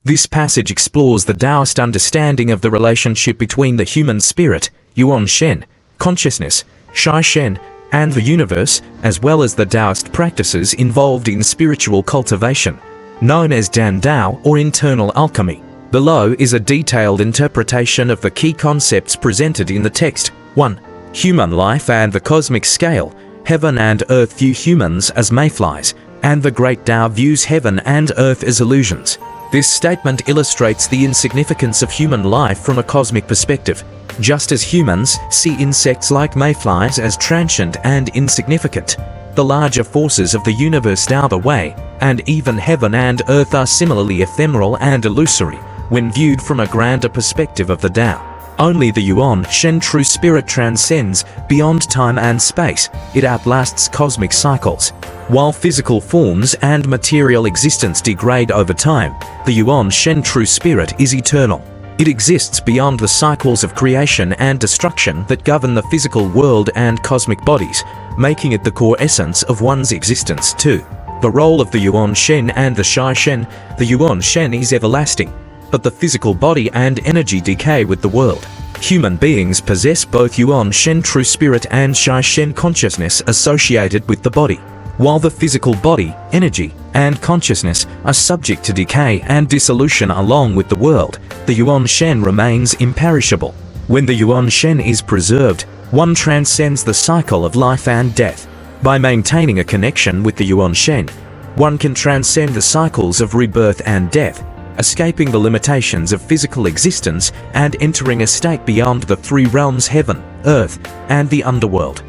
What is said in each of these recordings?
This passage explores the Taoist understanding of the relationship between the human spirit, Yuan Shen, consciousness, Shai Shen, and the universe, as well as the Taoist practices involved in spiritual cultivation, known as Dan Dao or internal alchemy. Below is a detailed interpretation of the key concepts presented in the text. 1. Human life and the cosmic scale. Heaven and earth view humans as mayflies, and the great Tao views heaven and earth as illusions. This statement illustrates the insignificance of human life from a cosmic perspective. Just as humans see insects like mayflies as transient and insignificant, the larger forces of the universe are the way, and even heaven and earth are similarly ephemeral and illusory when viewed from a grander perspective of the Tao. Only the Yuan Shen true spirit transcends beyond time and space. It outlasts cosmic cycles. While physical forms and material existence degrade over time, the Yuan Shen true spirit is eternal. It exists beyond the cycles of creation and destruction that govern the physical world and cosmic bodies, making it the core essence of one's existence too. The role of the Yuan Shen and the Shai Shen. The Yuan Shen is everlasting, but the physical body and energy decay with the world. Human beings possess both Yuan Shen true spirit and Shai Shen consciousness associated with the body. While the physical body, energy, and consciousness are subject to decay and dissolution along with the world, the Yuan Shen remains imperishable. When the Yuan Shen is preserved, one transcends the cycle of life and death. By maintaining a connection with the Yuan Shen, one can transcend the cycles of rebirth and death, escaping the limitations of physical existence and entering a state beyond the three realms: heaven, earth, and the underworld.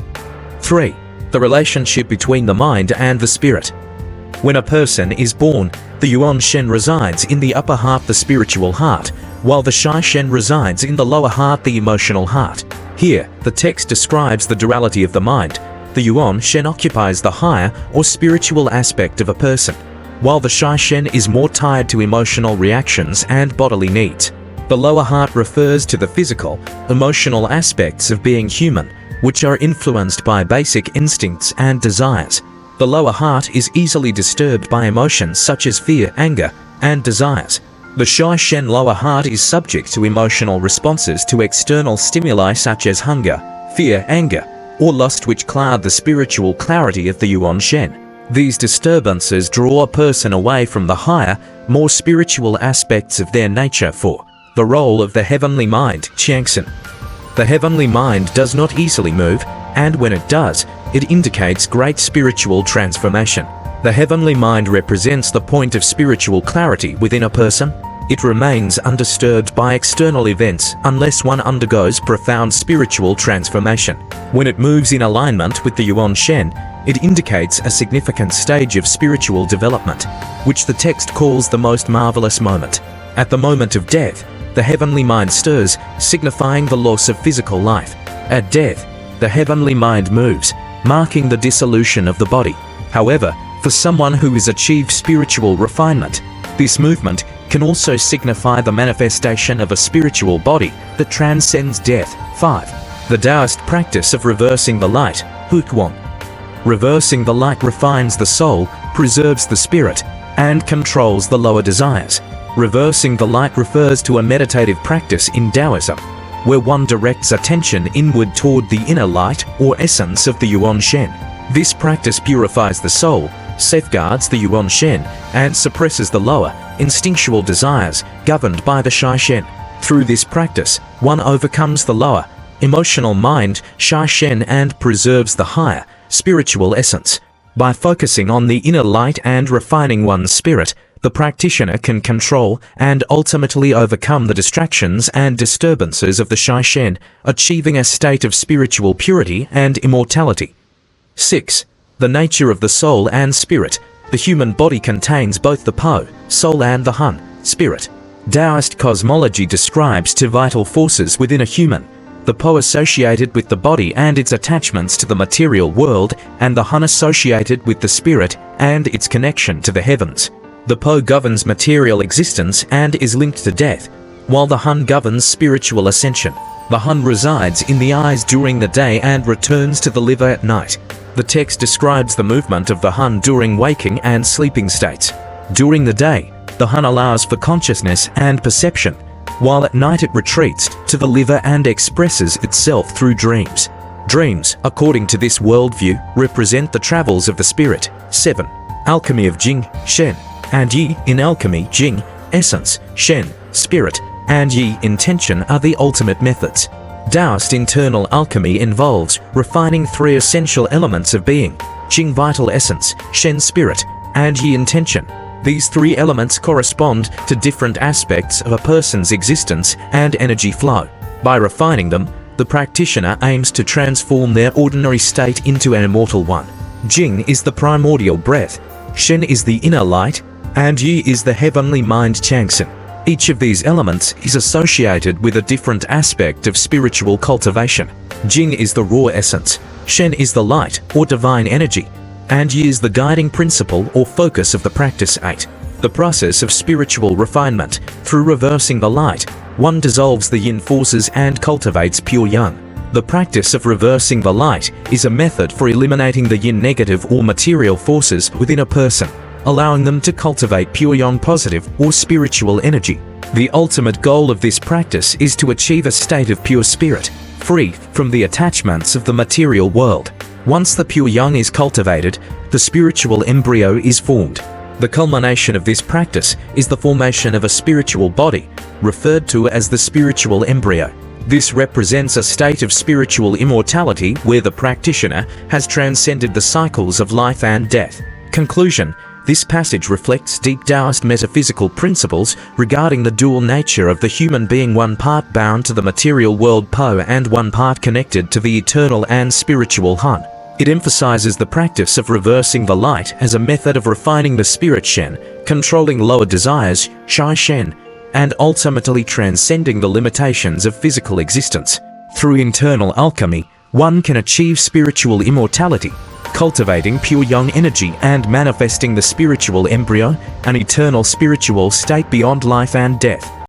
3. The relationship between the mind and the spirit. When a person is born, the Yuan Shen resides in the upper heart, the spiritual heart, while the Shai Shen resides in the lower heart, the emotional heart. Here, the text describes the duality of the mind. The Yuan Shen occupies the higher or spiritual aspect of a person, while the Shai Shen is more tied to emotional reactions and bodily needs. The lower heart refers to the physical, emotional aspects of being human, which are influenced by basic instincts and desires. The lower heart is easily disturbed by emotions such as fear, anger, and desires. The Shai Shen lower heart is subject to emotional responses to external stimuli such as hunger, fear, anger, or lust, which cloud the spiritual clarity of the Yuan Shen. These disturbances draw a person away from the higher, more spiritual aspects of their nature. 4. The role of the heavenly mind, Qiangxin. The heavenly mind does not easily move, and when it does, it indicates great spiritual transformation. The heavenly mind represents the point of spiritual clarity within a person. It remains undisturbed by external events unless one undergoes profound spiritual transformation. When it moves in alignment with the Yuan Shen, it indicates a significant stage of spiritual development, which the text calls the most marvelous moment. At the moment of death, the heavenly mind stirs, signifying the loss of physical life. At death, the heavenly mind moves, marking the dissolution of the body. However, for someone who has achieved spiritual refinement, this movement can also signify the manifestation of a spiritual body that transcends death. 5. The Taoist practice of reversing the light, Hutuan. Reversing the light refines the soul, preserves the spirit, and controls the lower desires. Reversing the light refers to a meditative practice in Taoism, where one directs attention inward toward the inner light or essence of the Yuan Shen. This practice purifies the soul, safeguards the Yuan Shen, and suppresses the lower, instinctual desires governed by the Shai Shen. Through this practice, one overcomes the lower, emotional mind, Shai Shen, and preserves the higher, spiritual essence. By focusing on the inner light and refining one's spirit, the practitioner can control and ultimately overcome the distractions and disturbances of the Shai Shen, achieving a state of spiritual purity and immortality. 6. The nature of the soul and spirit. The human body contains both the Po, soul, and the Hun, spirit. Taoist cosmology describes two vital forces within a human: the Po associated with the body and its attachments to the material world, and the Hun associated with the spirit and its connection to the heavens. The Po governs material existence and is linked to death, while the Hun governs spiritual ascension. The Hun resides in the eyes during the day and returns to the liver at night. The text describes the movement of the Hun during waking and sleeping states. During the day, The Hun allows for consciousness and perception, while at night it retreats to the liver and expresses itself through dreams. Dreams, according to this worldview, represent the travels of the spirit. 7. Alchemy of Jing, Shen, and Yi. In alchemy, Jing, essence, Shen, spirit, and Yi, intention, are the ultimate methods. Taoist internal alchemy involves refining three essential elements of being: Jing, vital essence; Shen, spirit; and Yi, intention. These three elements correspond to different aspects of a person's existence and energy flow. By refining them, the practitioner aims to transform their ordinary state into an immortal one. Jing is the primordial breath, Shen is the inner light, and Yi is the heavenly mind Changsen. Each of these elements is associated with a different aspect of spiritual cultivation. Jing is the raw essence, Shen is the light or divine energy, and Yi is the guiding principle or focus of the practice. 8. The process of spiritual refinement. Through reversing the light, one dissolves the yin forces and cultivates pure yang. The practice of reversing the light is a method for eliminating the yin negative or material forces within a person, allowing them to cultivate pure yang positive or spiritual energy. The ultimate goal of this practice is to achieve a state of pure spirit, free from the attachments of the material world. Once the pure yang is cultivated, the spiritual embryo is formed. The culmination of this practice is the formation of a spiritual body, referred to as the spiritual embryo. This represents a state of spiritual immortality where the practitioner has transcended the cycles of life and death. Conclusion. This passage reflects deep Taoist metaphysical principles regarding the dual nature of the human being, one part bound to the material world Po and one part connected to the eternal and spiritual Hun. It emphasizes the practice of reversing the light as a method of refining the spirit Shen, controlling lower desires, Shai Shen, and ultimately transcending the limitations of physical existence. Through internal alchemy, one can achieve spiritual immortality, cultivating pure yang energy and manifesting the spiritual embryo, an eternal spiritual state beyond life and death.